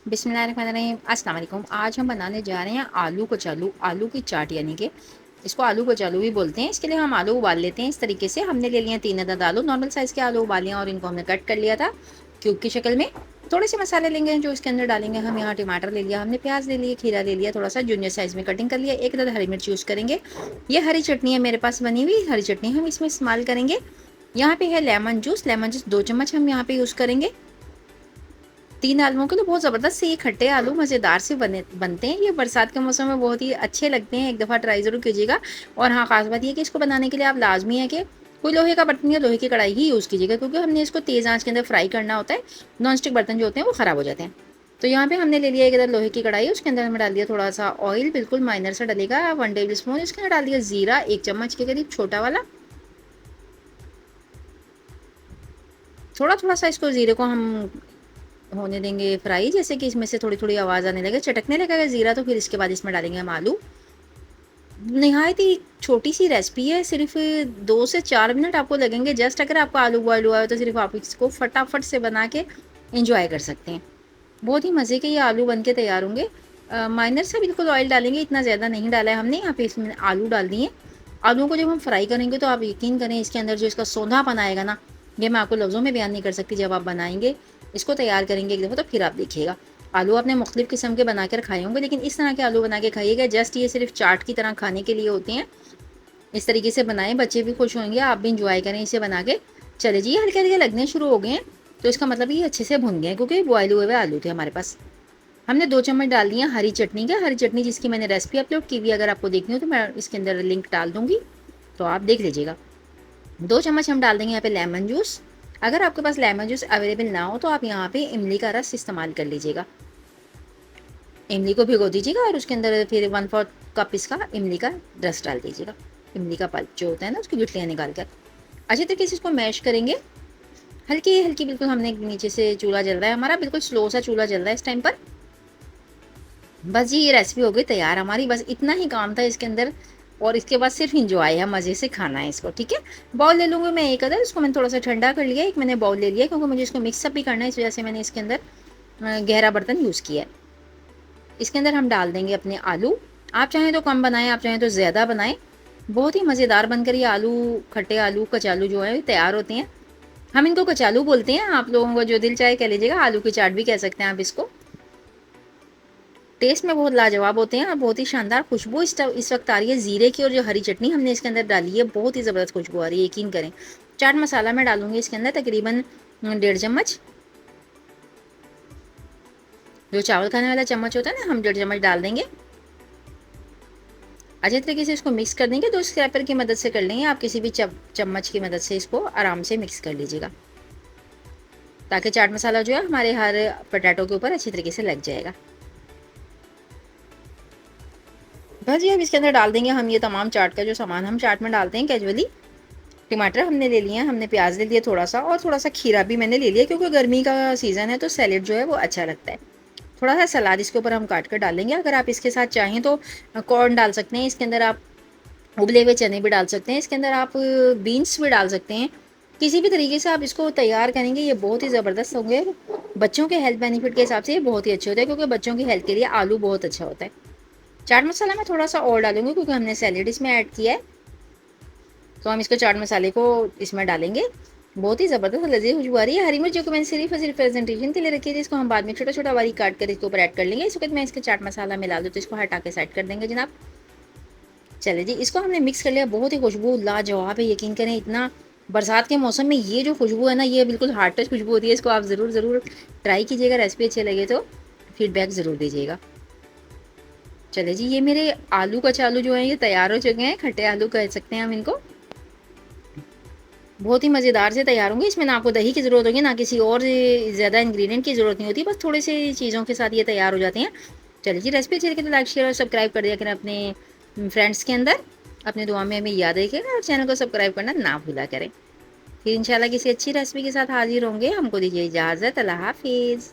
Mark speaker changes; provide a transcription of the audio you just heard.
Speaker 1: बिस्मिल्लाहिर्रहमानिर्रहीम अस्सलाम वालेकुम। आज हम बनाने जा रहे हैं आलू कचालू, आलू की चाट, यानी कि इसको आलू कचालू भी बोलते हैं। इसके लिए हम आलू उबाल लेते हैं। इस तरीके से हमने ले लिया 3 अदद आलू, नॉर्मल साइज़ के आलू उबाल लिया और इनको हमने कट कर लिया था क्यूब की शक्ल में। थोड़े से मसाले लेंगे जो इसके अंदर डालेंगे हम। यहाँ टमाटर ले लिया हमने, प्याज ले लिए, खीरा ले लिया, थोड़ा सा जूनियर साइज़ में कटिंग कर लिया, एक अदद हरी मिर्च यूज़ करेंगे। ये हरी चटनी है मेरे पास बनी हुई, हरी चटनी हम इसमें इस्तेमाल करेंगे। यहाँ पे है लेमन जूस, 2 चम्मच हम यहाँ पे यूज़ करेंगे। 3 आलुओं के तो बहुत ज़बरदस्त से ये खट्टे आलू मज़ेदार से बनते हैं। ये बरसात के मौसम में बहुत ही अच्छे लगते हैं, एक दफ़ा ट्राई ज़रूर कीजिएगा। और हाँ, ख़ास बात ये कि इसको बनाने के लिए आप लाज़मी है कि कोई लोहे का बर्तन या लोहे की कढ़ाई ही यूज़ कीजिएगा, क्योंकि हमने इसको तेज़ आँच के अंदर फ्राई करना होता है। नॉन स्टिक बर्तन जो होते हैं वो ख़राब हो जाते हैं। तो यहाँ पे हमने ले लिया एक अदद लोहे की कढ़ाई, उसके अंदर हमने डाल दिया थोड़ा सा ऑयल, बिल्कुल माइनर सा डलेगा, 1 टेबल स्पून। इसके अंदर डाल दिया ज़ीरा 1 चम्मच के करीब, छोटा वाला। थोड़ा-थोड़ा सा इसको ज़ीरे को हम होने देंगे फ्राई, जैसे कि इसमें से थोड़ी-थोड़ी आवाज़ आने लगे, चटकने लगेगा ज़ीरा, तो फिर इसके बाद इसमें डालेंगे हम आलू। निहायत ही छोटी-सी रेसिपी है, सिर्फ़ 2 से 4 मिनट आपको लगेंगे जस्ट। अगर आपका आलू बॉयल हुआ है तो सिर्फ़ आप इसको फटाफट से बना के एन्जॉय कर सकते हैं। बहुत ही मज़े के ये आलू बन के तैयार होंगे। माइनर सा बिल्कुल ऑयल डालेंगे, इतना ज़्यादा नहीं डाला है हमने। यहाँ पे इसमें आलू डाल दिए। आलूओं को जब हम फ्राई करेंगे तो आप यकीन करें इसके अंदर जो इसका सोंधापन आएगा ना, ये मैं आपको लफ्ज़ों में बयान नहीं कर सकती। जब आप बनाएँगे, इसको तैयार करेंगे एक दफ़ा, तो फिर आप देखिएगा। आलू आपने मुख्तलिफ़ किस्म के बना कर खाए होंगे, लेकिन इस तरह के आलू बना के खाइएगा। जस्ट ये सिर्फ़ चाट की तरह खाने के लिए होते हैं। इस तरीके से बनाएँ, बच्चे भी खुश होंगे, आप भी एंजॉय करें इसे बना के। चलिए जी, ये हल्के-हल्के लगने शुरू हो गए हैं, तो इसका मतलब ये अच्छे से भुन गए हैं, क्योंकि बॉयल हुए हुए आलू थे हमारे पास। हमने 2 चम्मच डाल दिए हरी चटनी के। हरी चटनी जिसकी मैंने रेसिपी अपलोड की हुई है, अगर आपको देखनी हो तो मैं इसके अंदर लिंक डाल दूँगी, तो आप देख लीजिएगा। 2 चम्मच हम डाल देंगे यहाँ पे लेमन जूस। अगर आपके पास लेमन जूस अवेलेबल ना हो तो आप यहाँ पे इमली का रस इस्तेमाल कर लीजिएगा। इमली को भिगो दीजिएगा और उसके अंदर फिर 1/4 कप इसका इमली का रस डाल दीजिएगा। इमली का पल्प जो होता है ना, उसकी गुठलियाँ निकाल कर अच्छे तरीके से इसको मैश करेंगे। हल्की-हल्की बिल्कुल, हमने नीचे से चूल्हा जल रहा है हमारा, बिल्कुल स्लो सा चूल्हा जल रहा है इस टाइम पर। बस जी, ये रेसिपी हो गई तैयार हमारी। बस इतना ही काम था इसके अंदर, और इसके बाद सिर्फ इंजॉय है, मज़े से खाना है इसको। ठीक है, बाउल ले लूँगी मैं एक अदर। इसको मैंने थोड़ा सा ठंडा कर लिया, एक मैंने बाउल ले लिया, क्योंकि मुझे इसको मिक्सअप भी करना है, इस वजह से मैंने इसके अंदर गहरा बर्तन यूज़ किया है। इसके अंदर हम डाल देंगे अपने आलू। आप चाहें तो कम बनाएं, आप चाहें तो ज़्यादा बनाएं। बहुत ही मज़ेदार बनकर ये आलू, खट्टे आलू कचालू जो है तैयार होते हैं। हम इनको कचालू बोलते हैं, आप लोगों को जो दिल चाहे कह लीजिएगा। आलू की चाट भी कह सकते हैं आप इसको। टेस्ट में बहुत लाजवाब होते हैं और बहुत ही शानदार खुशबू इस वक्त आ रही है ज़ीरे की, और जो हरी चटनी हमने इसके अंदर डाली है, बहुत ही ज़बरदस्त खुशबू आ रही है, यकीन करें। चाट मसाला मैं डालूंगी इसके अंदर तकरीबन 1.5 चम्मच। जो चावल खाने वाला चम्मच होता है ना, हम 1.5 चम्मच डाल देंगे। अच्छे तरीके से इसको मिक्स कर देंगे। तो स्क्रैपर की मदद से कर लेंगे, आप किसी भी चम्मच की मदद से इसको आराम से मिक्स कर लीजिएगा, ताकि चाट मसाला जो है हमारे हर पोटैटो के ऊपर अच्छी तरीके से लग जाएगा। बस ये अब इसके अंदर डाल देंगे हम ये तमाम चाट का जो सामान हम चाट में डालते हैं कैजुअली। टमाटर हमने ले लिए हैं, हमने प्याज ले लिया थोड़ा सा, और थोड़ा सा खीरा भी मैंने ले लिया, क्योंकि गर्मी का सीज़न है तो सैलेड जो है वो अच्छा लगता है। थोड़ा सा सलाद इसके ऊपर हम काट कर डालेंगे। अगर आप इसके साथ चाहें तो कॉर्न डाल सकते हैं, इसके अंदर आप उबले हुए चने भी डाल सकते हैं, इसके अंदर आप बीन्स भी डाल सकते हैं। किसी भी तरीके से आप इसको तैयार करेंगे, ये बहुत ही ज़बरदस्त होंगे। बच्चों के हेल्थ बेनिफिट के हिसाब से ये बहुत ही अच्छे होते हैं, क्योंकि बच्चों की हेल्थ के लिए आलू बहुत अच्छा होता है। चाट मसाला मैं थोड़ा सा और डालूंगी, क्योंकि हमने सैलेड इसमें ऐड किया है, तो हम इसको चाट मसाले को इसमें डालेंगे। बहुत ही ज़बरदस्त लजीज खुशबू आ रही है। हरी मिर्च जो कि मैंने सिर्फ और सिर्फ प्रेजेंटेशन के लिए रखी थी, इसको हम बाद में छोटा छोटा वाली काट कर इसके ऊपर ऐड कर लेंगे। इस वक्त मैं इसके चाट मसाला मिला दूँ, तो इसको हटा के साइड कर देंगे जनाब। चले जी, इसको हमने मिक्स कर लिया। बहुत ही खुशबू लाजवाब है, यकीन करें। इतना बरसात के मौसम में ये जो खुशबू है ना, ये बिल्कुल हार्ट टच खुशबू होती है। इसको आप ज़रूर ज़रूर ट्राई कीजिएगा। रेसिपी अच्छी लगे तो फीडबैक ज़रूर दीजिएगा। चले जी, ये मेरे आलू कचालू जो है ये तैयार हो चुके हैं। खट्टे आलू कह सकते हैं हम इनको। बहुत ही मज़ेदार से तैयार होंगे। इसमें ना आपको दही की ज़रूरत होगी, ना किसी और ज़्यादा इंग्रेडिएंट की ज़रूरत नहीं होती, बस थोड़े से चीज़ों के साथ ये तैयार हो जाते हैं। चलिए जी, रेसिपी अच्छी लगे तो लाइक, शेयर और सब्सक्राइब कर दिया करें अपने फ्रेंड्स के अंदर। अपने दुआ में हमें याद रखिएगा, और चैनल को सब्सक्राइब करना ना भूला करें। फिर इंशाल्लाह किसी अच्छी रेसिपी के साथ हाजिर होंगे। हमको दीजिए इजाज़त। अल्लाह हाफिज़।